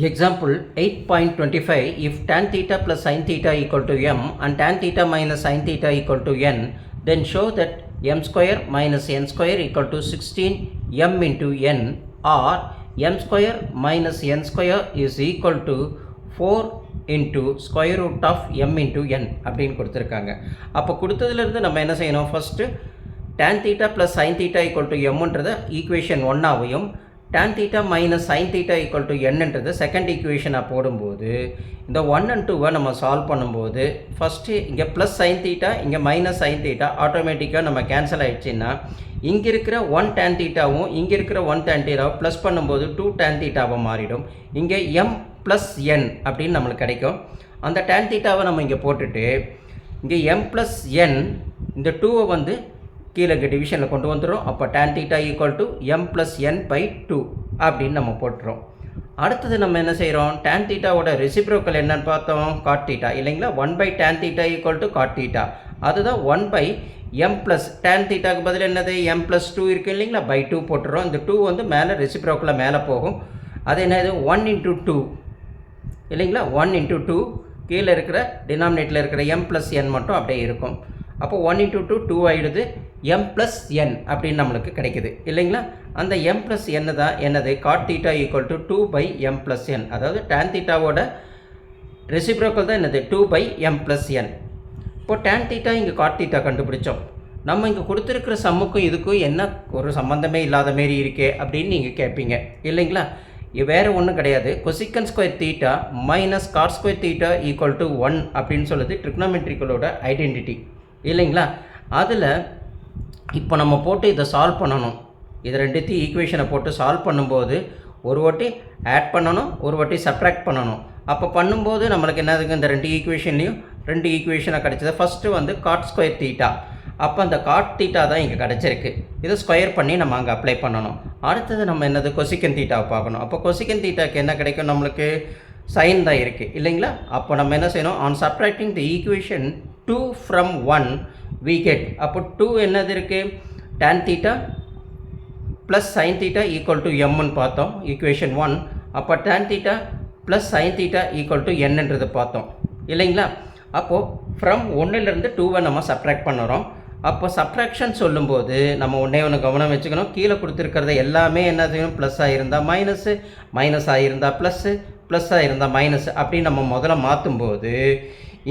Example 8.25. If tan theta plus sin theta equal to m and tan theta minus sin theta equal to n, then show that m square minus n square equal to 16 m into n, or m square minus n square is equal to 4 into square root of m into n அப்படின்னு கொடுத்துருக்காங்க. அப்போ கொடுத்ததுலேருந்து நம்ம என்ன செய்யணும்? First tan theta plus sin theta equal to mன்றதை equation 1ஆவையும் tan theta minus sin theta equal to nன்றது second ஈக்குவேஷனாக போடும்போது இந்த 1 and 2 நம்ம சால்வ் பண்ணும்போது ஃபஸ்ட்டு இங்கே ப்ளஸ் sin theta இங்கே மைனஸ் sin theta ஆட்டோமேட்டிக்காக நம்ம கேன்சல் ஆகிடுச்சின்னா இங்கே இருக்கிற 1 tan thetaவும் இங்கே இருக்கிற 1 tan thetaவும் ப்ளஸ் பண்ணும்போது 2 tan thetaவை மாறிடும். இங்கே m ப்ளஸ் n அப்படின்னு நம்மளுக்கு கிடைக்கும். அந்த tan thetaவை நம்ம இங்கே போட்டுட்டு இங்கே m ப்ளஸ் n இந்த 2வை வந்து கீழே டிவிஷனில் கொண்டு வந்துடும். அப்போ tan theta equal to m plus n by 2 அப்படின்னு நம்ம போட்டுறோம். அடுத்தது நம்ம என்ன செய்கிறோம்? tan thetaவோட ரெசிப்ரோக்கல் என்னன்னு பார்த்தோம்? cot theta இல்லைங்களா? 1 by tan theta equal to cot theta. அதுதான் 1 பை m ப்ளஸ் tan thetaக்கு பதில் என்னது? m ப்ளஸ் 2 இருக்குது இல்லைங்களா? பை 2 போட்டுறோம். இந்த 2 வந்து மேலே ரெசிப்ரோக்கலில் மேலே போகும். அது என்னது? 1 இன்ட்டு 2 இல்லைங்களா? 1 இன்ட்டு 2 கீழே இருக்கிற டினாமினேட்டில் இருக்கிற m ப்ளஸ் n மட்டும் அப்படியே இருக்கும். அப்போ 1 இன்ட்டு 2 2 ஆகிடுது. m ப்ளஸ் n அப்படின்னு நம்மளுக்கு கிடைக்குது இல்லைங்களா? அந்த m ப்ளஸ் n தான் என்னது? cot theta equal to 2 by m plus n. அதாவது tan thetaவோட ரெசிப்ரோக்கல் தான் என்னது? 2 பை m ப்ளஸ் n. இப்போ tan theta இங்கே cot theta கண்டுபிடிச்சோம். நம்ம இங்கே கொடுத்துருக்கிற சம்முக்கும் இதுக்கும் என்ன ஒரு சம்மந்தமே இல்லாத மாரி இருக்கே அப்படின்னு நீங்கள் கேட்பீங்க இல்லைங்களா? வேறு ஒன்றும் கிடையாது. கொசிக்கன் square theta minus cot square theta equal to 1 அப்படின்னு சொல்லுது ட்ரிக்னோமெட்ரிக்கலோட ஐடென்டிட்டி இல்லைங்களா? அதில் இப்போ நம்ம போட்டு இதை சால்வ் பண்ணணும். இதை ரெண்டுத்தையும் ஈக்குவேஷனை போட்டு சால்வ் பண்ணும்போது ஒரு வாட்டி ஆட் பண்ணணும், ஒரு வாட்டி சப்ராக்ட் பண்ணணும். அப்போ பண்ணும்போது நம்மளுக்கு என்னதுங்க? இந்த ரெண்டு ஈக்குவேஷனாக கிடைச்சது. ஃபஸ்ட்டு வந்து காட் ஸ்கொயர் தீட்டா. அப்போ அந்த காட் தீட்டா தான் இங்கே கிடச்சிருக்கு. இதை ஸ்கொயர் பண்ணி நம்ம அங்கே அப்ளை பண்ணணும். அடுத்தது நம்ம என்னது? கொசிக்கன் தீட்டாவை பார்க்கணும். அப்போ கொசிக்கன் தீட்டாக்கு என்ன கிடைக்கும்? நம்மளுக்கு சைன் தான் இருக்குது இல்லைங்களா? அப்போ நம்ம என்ன செய்யணும்? On subtracting the equation 2 from 1 we get. அப்போ 2 என்னது இருக்குது? tan theta plus sin theta equal to mன்னு பார்த்தோம் ஈக்குவேஷன் 1. அப்போ tan theta plus sin theta equal to nன்றது பார்த்தோம் இல்லைங்களா? அப்போது ஃப்ரம் 1லேருந்து 2வை நம்ம சப்ராக்ட் பண்ணுறோம். அப்போ சப்ராக்ஷன் சொல்லும்போது நம்ம ஒன்று கவனம் வச்சுக்கணும். கீழே கொடுத்துருக்கிறத எல்லாமே என்ன செய்யணும்? ப்ளஸ் ஆகிருந்தால் மைனஸு, மைனஸ் ஆகிருந்தால் ப்ளஸ்ஸு, ப்ளஸ் ஆகிருந்தால் மைனஸ் அப்படி நம்ம முதல்ல மாற்றும்போது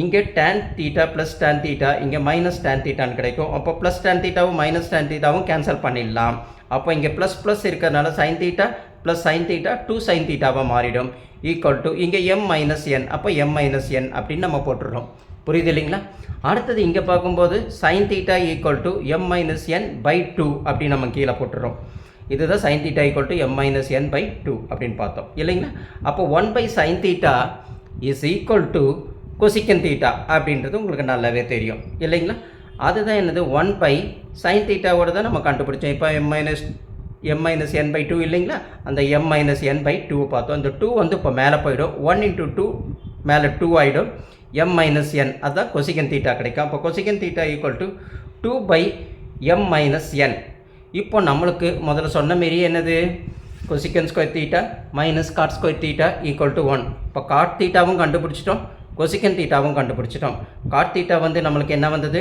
இங்கே tan theta plus tan theta இங்கே மைனஸ் tan thetaன்னு கிடைக்கும். அப்போ ப்ளஸ் tan thetaவும் மைனஸ் tan thetaவும் கேன்சல் பண்ணிடலாம். அப்போ இங்கே ப்ளஸ் ப்ளஸ் இருக்கிறதுனால sin theta plus sin theta 2 sin thetaவாக மாறிடும் ஈக்குவல் டு இங்கே m மைனஸ் n. அப்போ m மைனஸ் n அப்படின்னு நம்ம போட்டுடுறோம். புரியுது இல்லைங்களா? அடுத்தது இங்கே பார்க்கும்போது sin theta equal to m minus n by 2 அப்படின்னு நம்ம கீழே போட்டுடுறோம். இதுதான் sin theta equal to m minus n by 2 அப்படின்னு பார்த்தோம் இல்லைங்களா? அப்போ 1 by sin theta is equal to cosecant theta அப்படின்றது உங்களுக்கு நல்லாவே தெரியும் இல்லைங்களா? அதுதான் என்னது? 1 பை சைன் தீட்டாவோட தான் நம்ம கண்டுபிடிச்சோம். இப்போ m மைனஸ் n பை 2 இல்லைங்களா? அந்த m மைனஸ் n பை 2 பார்த்தோம். அந்த 2 வந்து இப்போ மேலே போயிடும். 1 இன்ட்டு 2 மேலே 2 ஆகிடும். m மைனஸ் n அதுதான் கொசிக்கன் தீட்டா கிடைக்கும். அப்போ cosecant theta equal to 2 by m minus n. இப்போ நம்மளுக்கு முதல்ல சொன்ன மாரி என்னது? Cosecant square theta minus cot square theta equal to 1. இப்போ காட் தீட்டாவும் கண்டுபிடிச்சிட்டோம், கொசிக்கன் தீட்டாவும் கண்டுபிடிச்சிட்டோம். காட் தீட்டா வந்து நம்மளுக்கு என்ன வந்தது?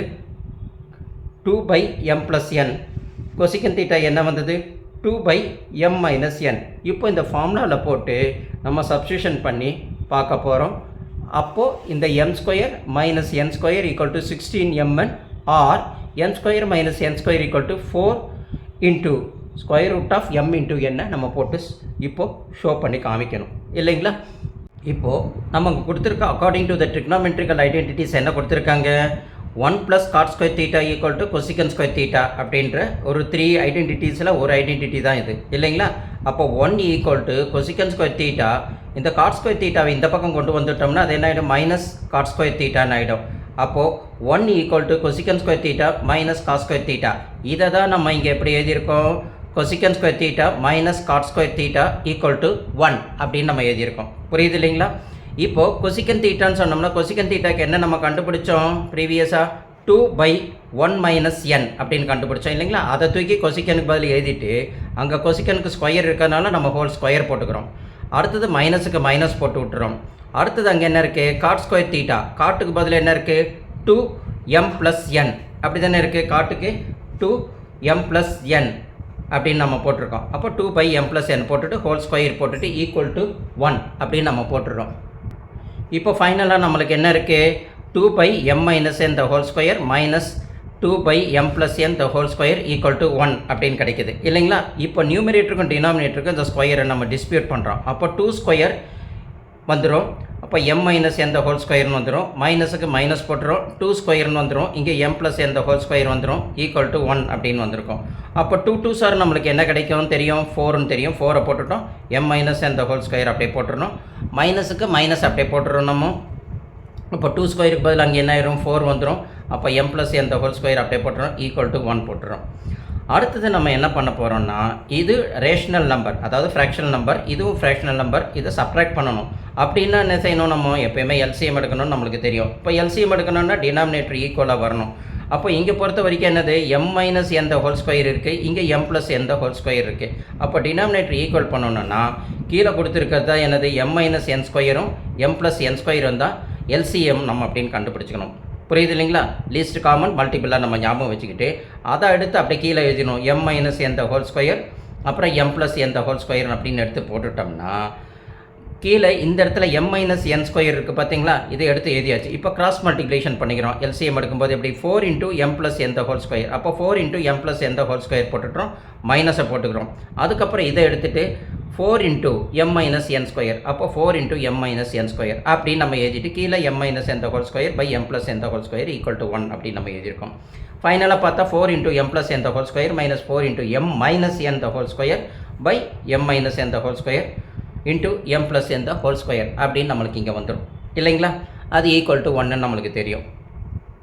2 by m plus n. Cosecant theta என்ன வந்தது? 2 பை m மைனஸ் n. இப்போ இந்த ஃபார்முலாவில் போட்டு நம்ம சப்ஸ்டியூஷன் பண்ணி பார்க்க போகிறோம். அப்போது இந்த m square minus n square equal to 16mn or m square minus n square equal to 4 into square root of m into n நம்ம போட்டு இப்போது ஷோ பண்ணி காமிக்கணும் இல்லைங்களா? இப்போது நம்ம கொடுத்துருக்க அக்கார்டிங் டு த ட்ரிக்னோமெட்ரிக்கல் ஐடென்டிட்டிஸ் என்ன கொடுத்துருக்காங்க? 1 plus God square theta equal to கொசிக்கன் square theta அப்படின்ற ஒரு 3 ஐடென்டிட்டிஸில் ஒரு ஐடென்டிட்டி தான் இது இல்லைங்களா? அப்போ 1 ஈக்குவல் டு கொசிக்கன் ஸ்கொயர் தீட்டா. இந்த காட் ஸ்கொயர் தீட்டாவை இந்த பக்கம் கொண்டு வந்துட்டோம்னா அது என்ன ஆகிடும்? மைனஸ் காட் ஸ்கொயர் தீட்டான்னு ஆகிடும். அப்போது 1 equal to கொசிக்கன் square theta minus cot square theta. இதை தான் நம்ம இங்கே எப்படி எழுதியிருக்கோம்? கொசிக்கன் square theta minus cot square theta equal to 1 அப்படின்னு நம்ம எழுதியிருக்கோம். புரியுது இல்லைங்களா? இப்போது கொசிக்கன் தீட்டான்னு சொன்னோம்னா கொசிக்கன் தீட்டாக்கு என்ன நம்ம கண்டுபிடிச்சோம் ப்ரீவியஸாக? 2 பை 1 மைனஸ் n அப்படின்னு கண்டுபிடிச்சோம் இல்லைங்களா? அதை தூக்கி கொசிக்கனுக்கு பதில் எழுதிட்டு அங்கே கொசிக்கனுக்கு ஸ்கொயர் இருக்கிறதுனால நம்ம ஹோல் ஸ்கொயர் போட்டுக்கிறோம். அடுத்தது மைனஸுக்கு மைனஸ் போட்டு விட்டுறோம். அடுத்தது அங்கே என்ன இருக்குது, காட் ஸ்கொயர் தீட்டா. காட்டுக்கு பதில் என்ன இருக்குது, 2m + n அப்படி தானே இருக்குது. காட்டுக்கு 2m + n அப்படின்னு நம்ம போட்டிருக்கோம். அப்போ 2/m + n போட்டுட்டு ஹோல் ஸ்கொயர் போட்டுட்டு = 1 அப்படின்னு நம்ம போட்டுடுறோம். இப்போ ஃபைனலாக நம்மளுக்கு என்ன இருக்குது, 2/m - n the whole square minus 2/m + n the whole square = 1 அப்படின்னு கிடைக்குது இல்லைங்களா. இப்போ நியூமரேட்டருக்கும் டினாமினேட்டருக்கும் இந்த ஸ்கொயரை நம்ம டிஸ்பியூட் பண்ணுறோம். அப்போ 2² வந்துடும். அப்போ m - n the whole squareன்னு வந்துடும். மைனஸுக்கு மைனஸ் போட்டுரும், 2² வந்துடும். இங்கே m + n the whole square வந்துடும், = 1 அப்படின்னு வந்திருக்கும். அப்போ 2 2s are நம்மளுக்கு என்ன கிடைக்கும் தெரியும், 4ன்னு தெரியும். 4 போட்டுட்டோம். m - n the whole square அப்படியே போட்டுருணும். மைனஸுக்கு மைனஸ் அப்படியே போட்டுருவோம் நம்ம. இப்போ 2² பதில் அங்கே என்ன ஆயிரும், 4 வந்துடும். அப்போ m + n the whole square அப்படியே போட்டுறோம், = 1 போட்டுறோம். அடுத்தது நம்ம என்ன பண்ண போகிறோம்னா, இது ரேஷனல் நம்பர், அதாவது ஃப்ராக்ஷனல் நம்பர், இதுவும் ஃப்ராக்ஷனல் நம்பர். இதை சப்ராக்ட் பண்ணணும். அப்படின்னா என்ன செய்யணும், நம்ம எப்போயுமே எல்சிஎம் எடுக்கணும்னு நம்மளுக்கு தெரியும். இப்போ எல்சிஎம் எடுக்கணும்னா டினாமினேட்டர் ஈக்குவலாக வரணும். அப்போ இங்கே பொறுத்த வரைக்கும் என்னது, m - n the whole square இருக்குது, இங்கே m + n the whole square இருக்குது. அப்போ டினாமினேட்டர் ஈக்குவல் பண்ணணும்னா கீழே கொடுத்துருக்கிறது தான் என்னது, m - n² m + n² தான் எல்சிஎம் நம்ம அப்படின்னு கண்டுபிடிச்சிக்கணும். புரியுது இல்லைங்களா. லீஸ்ட் காமன் மல்டிபிளாக நம்ம ஞாபகம் வச்சுக்கிட்டு அதை அடுத்து அப்படியே கீழே எழுதிடணும். m - n the whole square அப்புறம் m + n the whole square அப்படின்னு எடுத்து போட்டுட்டோம்னா கீழே இந்த இடத்துல m - n² இருக்குது பார்த்தீங்களா, இதை எடுத்து எழுதியாச்சு. இப்போ கிராஸ் மல்டிப்ளிகேஷன் பண்ணிக்கிறோம். எல்சிஎம் எடுக்கும்போது எப்படி, 4 × m + n the whole square. அப்போ 4 × m + n the whole square போட்டுக்கிறோம், மைனஸை போட்டுக்கிறோம். அதுக்கப்புறம் இதை எடுத்துகிட்டு 4 × m - n². அப்போ 4 × m - n² அப்படின்னு நம்ம எழுதிட்டு கீழே m - n the whole square / m + n the whole square = 1 அப்படின்னு நம்ம எழுதியிருக்கோம். ஃபைனலாக பார்த்தா 4 × m + n the whole square minus 4 × m - n the whole square / m - n the whole square into m + n the whole square அப்படின்னு நம்மளுக்கு இங்கே வந்துடும் இல்லைங்களா. அது = 1ன்னு நம்மளுக்கு தெரியும்.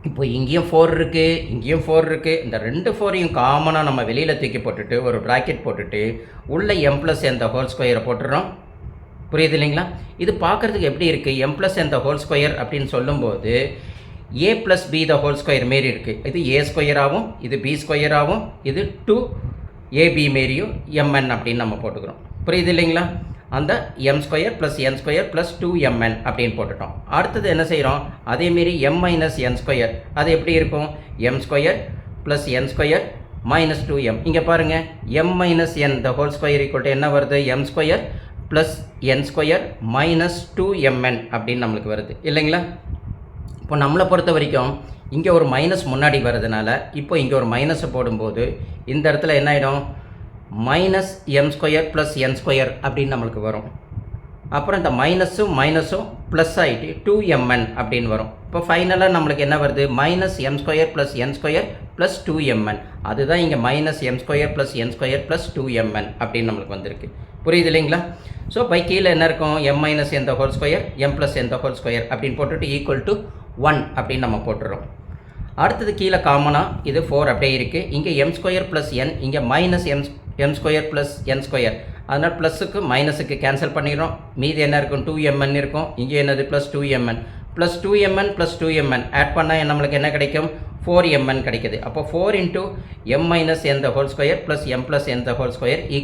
இப்போ இங்கேயும் 4 இருக்குது, இங்கேயும் 4 இருக்குது. இந்த 2 4ஐயும் காமனாக நம்ம வெளியில் தூக்கி போட்டுட்டு ஒரு ப்ராக்கெட் போட்டுட்டு உள்ள m + n the whole square போட்டுடுறோம். புரியுது இல்லைங்களா. இது பார்க்குறதுக்கு எப்படி இருக்குது, m + n the whole square அப்படின்னு சொல்லும்போது a + b the whole square மாரி இருக்குது. இது a² ஆகும், இது b² ஆகும், இது 2ab மாரியும் mn அப்படின்னு நம்ம போட்டுக்கிறோம். புரியுது இல்லைங்களா. அந்த m² + n² + 2mn அப்படின்னு போட்டுட்டோம். அடுத்தது என்ன செய்கிறோம், அதேமாரி m - n². அது எப்படி இருக்கும், m² + n² - 2m. இங்கே பாருங்கள், m - n the whole square = என்ன வருது, m² + n² - 2mn அப்படின்னு நம்மளுக்கு வருது இல்லைங்களா. இப்போ நம்மளை பொறுத்த வரைக்கும் இங்கே ஒரு மைனஸ் முன்னாடி வருதுனால இப்போ இங்கே ஒரு மைனஸை போடும்போது இந்த இடத்துல என்ன ஆகிடும், -m² + n² அப்படின்னு நம்மளுக்கு வரும். அப்புறம் இந்த மைனஸும் ப்ளஸ் ஆகிட்டு 2mn அப்படின்னு வரும். இப்போ ஃபைனலாக நம்மளுக்கு என்ன வருது, -m² + n² + 2mn. அதுதான் இங்கே -m² + n² + 2mn அப்படின்னு நம்மளுக்கு வந்திருக்கு. புரியுது இல்லைங்களா. ஸோ பை கீழே என்ன இருக்கும், m - n the whole square m + n the whole square அப்படின்னு போட்டுட்டு = 1 அப்படின்னு நம்ம போட்டுறோம். அடுத்தது கீழே காமனாக இது 4 அப்படியே இருக்குது. இங்கே m² + n, இங்கே -m² + n². அதனால் ப்ளஸுக்கு மைனஸுக்கு கேன்சல் பண்ணிடுறோம். மீதி என்ன இருக்கும், 2mn இருக்கும். இங்கே என்னது, +2mn + 2mn + 2mn ஆட் பண்ணால் நம்மளுக்கு என்ன கிடைக்கும், 4mn கிடைக்குது. அப்போ 4 × m - n the whole square + m + n the whole square =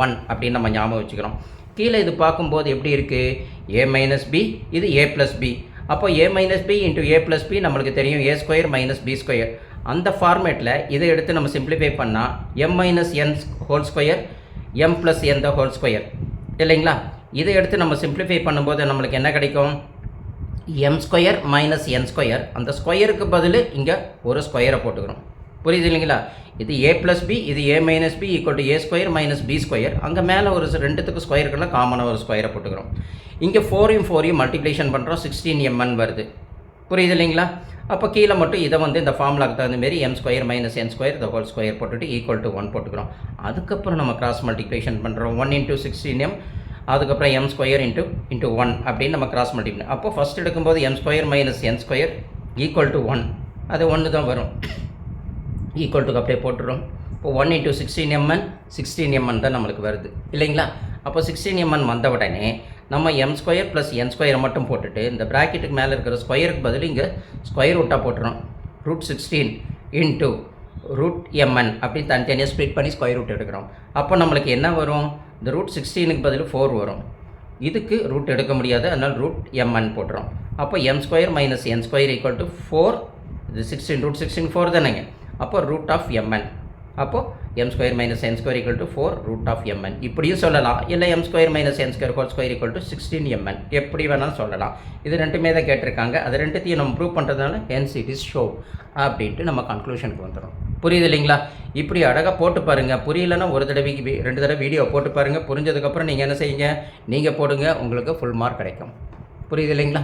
1 அப்படின்னு நம்ம ஞாபகம் வச்சுக்கிறோம். கீழே இது பார்க்கும்போது எப்படி இருக்குது, a - b, இது a + b. அப்போ a - b × a + b நம்மளுக்கு தெரியும், a² - b². அந்த ஃபார்மேட்டில் இதை எடுத்து நம்ம சிம்பிளிஃபை பண்ணால் m - n whole square m + n the whole square இல்லைங்களா. இதை எடுத்து நம்ம சிம்பிளிஃபை பண்ணும்போது நம்மளுக்கு என்ன கிடைக்கும், m² - n². அந்த ஸ்கொயருக்கு பதில் இங்கே ஒரு ஸ்கொயரை போட்டுக்கிறோம். புரியுது இல்லைங்களா. இது a + b, இது a - b = a² - b². அங்கே மேலே ஒரு ரெண்டுத்துக்கு ஸ்கொயருக்குலாம் காமனாக ஒரு ஸ்கொயரை போட்டுக்கிறோம். இங்கே 4ஐயும் 4ஐயும் மல்டிப்ளிகேஷன் பண்ணுறோம், 16mn வருது. புரியுது இல்லைங்களா. அப்போ கீழே மட்டும் இதை இந்த ஃபார்முலாக்கு தகுந்த மாரி m² - n² the whole square போட்டுட்டு = 1 போட்டுக்கிறோம். அதுக்கப்புறம் நம்ம கிராஸ் மல்டிப்ளிகேஷன் பண்ணுறோம், 1 × 16m, அதுக்கப்புறம் m² × 1 அப்படின்னு நம்ம கிராஸ் மல்டிப்ளை. அப்போ ஃபஸ்ட் எடுக்கும்போது m² - n² = 1, அது 1 தான் வரும். ஈக்குவல் அப்படியே போட்டுறோம். இப்போ 1 × 16mn தான் நம்மளுக்கு வருது இல்லைங்களா. அப்போ 16mn வந்த உடனே நம்ம m² + n² மட்டும் போட்டுட்டு இந்த ப்ராக்கெட்டுக்கு மேலே இருக்கிற ஸ்கொயருக்கு பதில் இங்கே ஸ்கொயர் ரூட்டாக போட்டுறோம். √16 × √mn அப்படின்னு தனித்தனியாக ஸ்ப்ளிட் பண்ணி ஸ்கொயர் ரூட் எடுக்கிறோம். அப்போ நம்மளுக்கு என்ன வரும், இந்த √16க்கு பதில் 4 வரும். இதுக்கு ரூட் எடுக்க முடியாது, அதனால் ரூட் எம்என் போட்டுரும். அப்போ M square minus N square equal to 4, இது 16 ரூட் 16 4 தானேங்க. அப்போ ரூட் ஆஃப் எம்என், அப்போது M square minus N square equal to 4 root of MN இப்படியும் சொல்லலாம். இல்லை M square minus N square whole square equal to 16 MN எப்படி வேணாலும் சொல்லலாம். இது ரெண்டுமே தான் கேட்டிருக்காங்க. அது ரெண்டுத்தையும் நம்ம ப்ரூவ் பண்ணுறதுனால ஹென்ஸ் இட் இஸ் ஷோ அப்படின்ட்டு நம்ம கன்க்ளூஷனுக்கு வந்துடும். புரியுது இல்லைங்களா? இப்படி அழகாக போட்டு பாருங்கள். புரியலைன்னா ஒரு தடவைக்கு 2 தடவை வீடியோ போட்டு பாருங்கள். புரிஞ்சதுக்கப்புறம் நீங்கள் என்ன செய்யுங்க, நீங்கள் போடுங்க, உங்களுக்கு ஃபுல் மார்க் கிடைக்கும். புரியுது இல்லைங்களா?